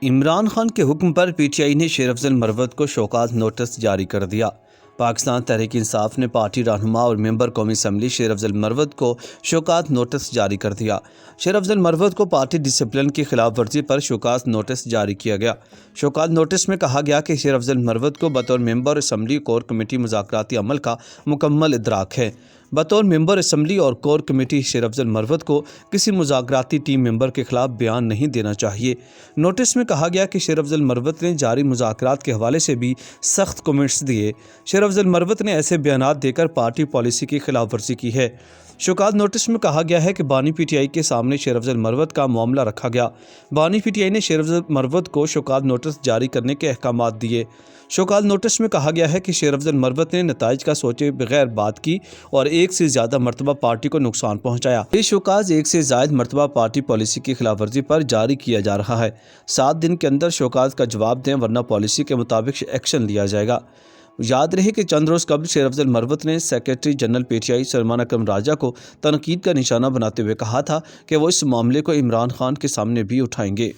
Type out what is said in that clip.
عمران خان کے حکم پر پی ٹی آئی نے شیر افضل مروت کو شوکاز نوٹس جاری کر دیا۔ پاکستان تحریک انصاف نے پارٹی رہنما اور ممبر قومی اسمبلی شیر افضل مروت کو شوکاز نوٹس جاری کر دیا۔ شیر افضل مروت کو پارٹی ڈسپلن کی خلاف ورزی پر شوکاز نوٹس جاری کیا گیا۔ شوکاز نوٹس میں کہا گیا کہ شیر افضل مروت کو بطور ممبر اسمبلی کور کمیٹی مذاکراتی عمل کا مکمل ادراک ہے۔ بطور ممبر اسمبلی اور کور کمیٹی شیر افضل مروت کو کسی مذاکراتی ٹیم ممبر کے خلاف بیان نہیں دینا چاہیے۔ نوٹس میں کہا گیا کہ شیر افضل مروت نے جاری مذاکرات کے حوالے سے بھی سخت کمنٹس دیے۔ شیر افضل مروت نے ایسے بیانات دے کر پارٹی پالیسی کی خلاف ورزی کی ہے۔ شوکاز نوٹس میں کہا گیا ہے کہ بانی پی ٹی آئی کے سامنے شیر افضل مروت کا معاملہ رکھا گیا۔ بانی پی ٹی آئی نے شیر افضل مروت کو شوکاز نوٹس جاری کرنے کے احکامات دیے۔ شوکاز نوٹس میں کہا گیا ہے کہ شیر افضل مروت نے نتائج کا سوچے بغیر بات کی اور ایک سے زیادہ مرتبہ پارٹی کو نقصان پہنچایا۔ یہ شوکاز ایک سے زائد مرتبہ پارٹی پالیسی کی خلاف ورزی پر جاری کیا جا رہا ہے۔ 7 دن کے اندر شوکاز کا جواب دیں ورنہ پالیسی کے مطابق ایکشن لیا جائے گا۔ یاد رہے کہ چند روز قبل شیر افضل مروت نے secretary general P T I Salman Akram Raja کو تنقید کا نشانہ بناتے ہوئے کہا تھا کہ وہ اس معاملے کو عمران خان کے سامنے بھی اٹھائیں گے۔